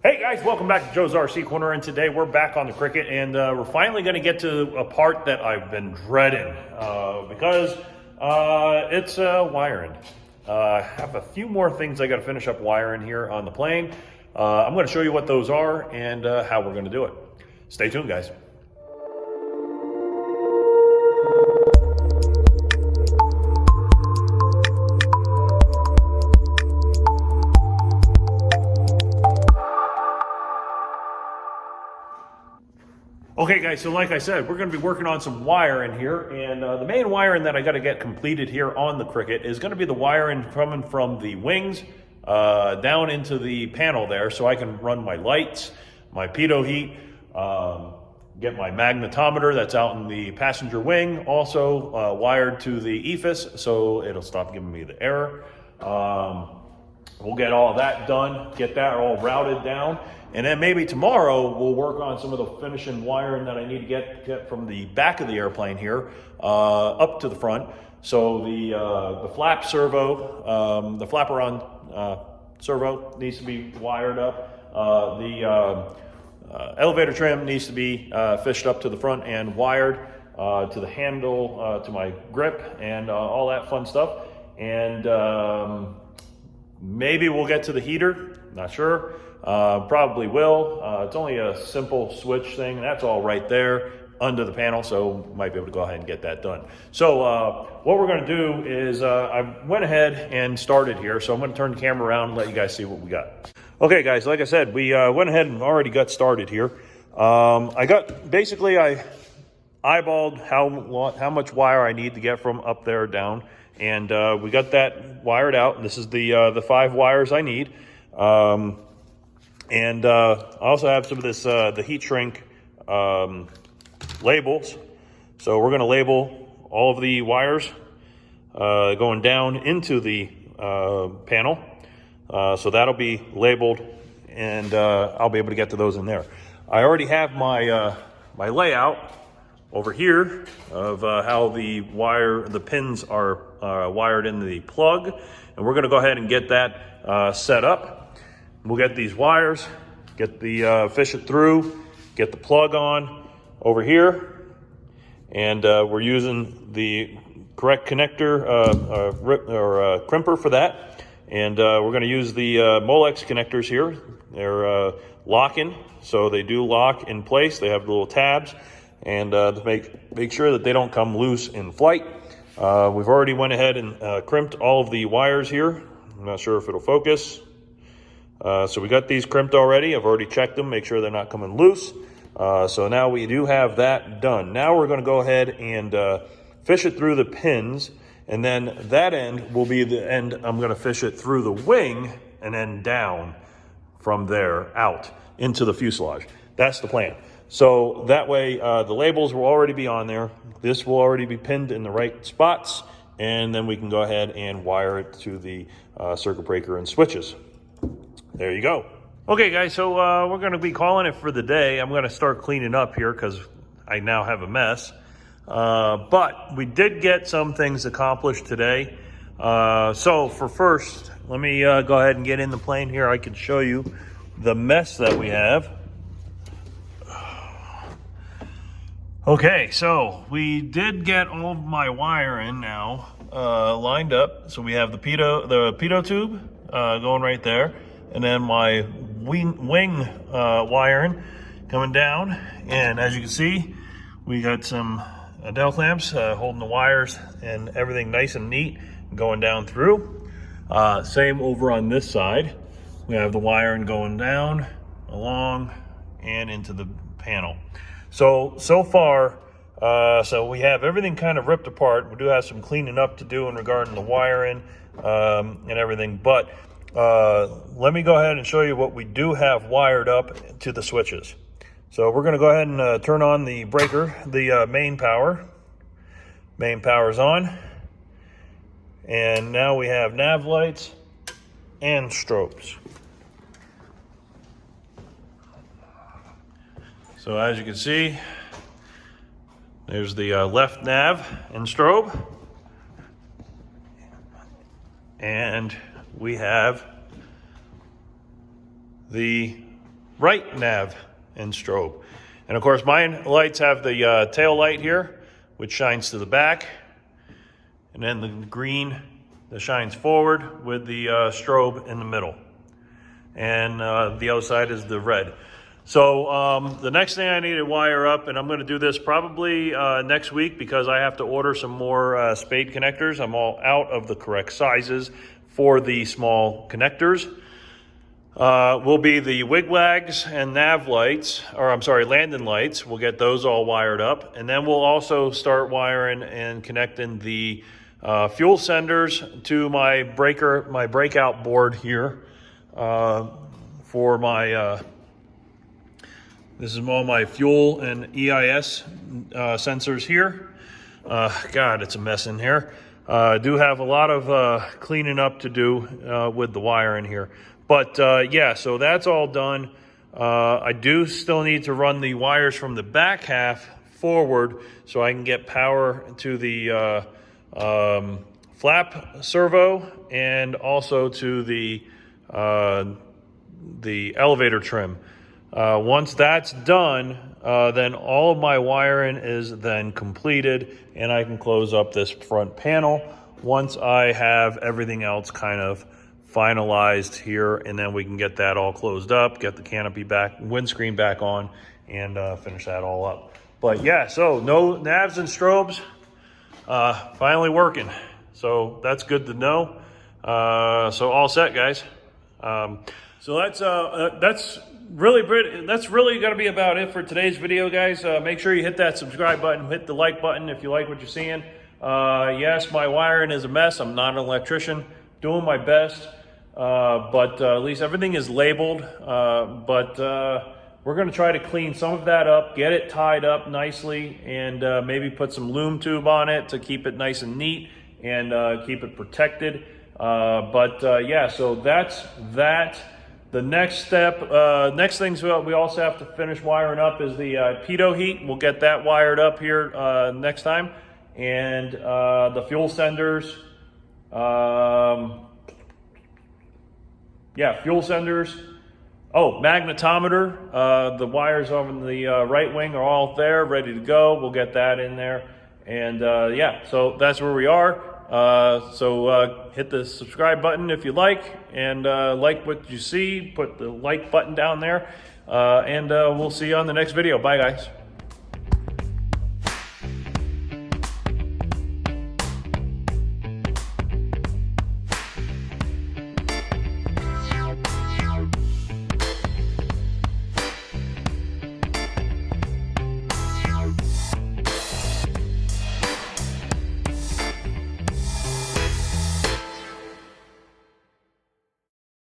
Hey guys, welcome back to Joe's RC Corner, and today we're back on the Cricket, and we're finally going to get to a part that I've been dreading because it's wiring. I have a few more things I got to finish up wiring here on the plane. I'm going to show you what those are and how we're going to do it. Stay tuned, guys. Okay guys, so like I said, we're going to be working on some wiring here, and the main wiring that I got to get completed here on the Cricket is going to be the wiring coming from the wings down into the panel there, so I can run my lights, my pitot heat, get my magnetometer that's out in the passenger wing, also wired to the EFIS, so it'll stop giving me the error. We'll get all of that done, get that all routed down, and then maybe tomorrow we'll work on some of the finishing wiring that I need to get from the back of the airplane here up to the front. So the flap servo, the flaperon servo needs to be wired up. The elevator trim needs to be fished up to the front and wired to the handle, to my grip, and all that fun stuff. And maybe we'll get to the heater, not sure. Probably will. It's only a simple switch thing. That's all right there under the panel, so might be able to go ahead and get that done. So what we're going to do is I went ahead and started here, so I'm going to turn the camera around and let you guys see what we got. Okay guys, like I said, we went ahead and already got started here. I eyeballed how much wire I need to get from up there down, and we got that wired out. This is the 5 wires I need. And I also have some of this, the heat shrink labels. So we're going to label all of the wires going down into the panel. So that'll be labeled, and I'll be able to get to those in there. I already have my, my layout over here of how the pins are wired in the plug. And we're going to go ahead and get that set up. We'll get these wires, get the fish it through, get the plug on over here, and we're using the correct connector or crimper for that. And we're going to use the Molex connectors here. They're locking, so they do lock in place. They have little tabs, and to make sure that they don't come loose in flight. We've already went ahead and crimped all of the wires here. I'm not sure if it'll focus. So we got these crimped already. I've already checked them, make sure they're not coming loose. So now we do have that done. Now we're going to go ahead and fish it through the pins, and then that end will be the end. I'm going to fish it through the wing and then down from there out into the fuselage. That's the plan. So that way the labels will already be on there. This will already be pinned in the right spots, and then we can go ahead and wire it to the circuit breaker and switches. There you go. Okay guys, so we're going to be calling it for the day. I'm going to start cleaning up here because I now have a mess. But we did get some things accomplished today. So for first, let me go ahead and get in the plane here. I can show you the mess that we have. Okay, so we did get all of my wiring now lined up. So we have the pitot tube going right there. And then my wing wiring coming down. And as you can see, we got some dowel clamps holding the wires and everything nice and neat going down through. Same over on this side. We have the wiring going down, along, and into the panel. So far, so we have everything kind of ripped apart. We do have some cleaning up to do in regarding the wiring and everything, but let me go ahead and show you what we do have wired up to the switches. So we're going to go ahead and turn on the breaker, the main power. Main power's on. And now we have nav lights and strobes. So as you can see, there's the left nav and strobe. And we have the right nav and strobe. And of course, mine lights have the tail light here, which shines to the back, and then the green that shines forward with the strobe in the middle. And the other side is the red. So the next thing I need to wire up, and I'm going to do this probably next week because I have to order some more spade connectors. I'm all out of the correct sizes for the small connectors. Will be the wigwags and nav lights, or I'm sorry, landing lights. We'll get those all wired up. And then we'll also start wiring and connecting the fuel senders to my breakout board here for my, this is all my fuel and EIS sensors here. God, it's a mess in here. I do have a lot of cleaning up to do with the wire in here. But yeah, so that's all done. I do still need to run the wires from the back half forward so I can get power to the flap servo and also to the elevator trim. Once that's done, then all of my wiring is then completed and I can close up this front panel once I have everything else kind of finalized here, and then we can get that all closed up, get the canopy back, windscreen back on, and finish that all up. But yeah, so no navs and strobes, finally working. So that's good to know. So all set, guys. So that's really going to be about it for today's video, guys. Make sure you hit that subscribe button, hit the like button if you like what you're seeing. Yes, my wiring is a mess. I'm not an electrician, doing my best. But at least everything is labeled. But we're going to try to clean some of that up, get it tied up nicely, and maybe put some loom tube on it to keep it nice and neat and keep it protected. Yeah, so that's that. The next step, next things we also have to finish wiring up is the pitot heat. We'll get that wired up here next time. And the fuel senders. Yeah, fuel senders. Oh, magnetometer. The wires on the right wing are all there, ready to go. We'll get that in there. And yeah, so that's where we are. So hit the subscribe button if you like, and like what you see. Put the like button down there. And we'll see you on the next video. Bye, guys.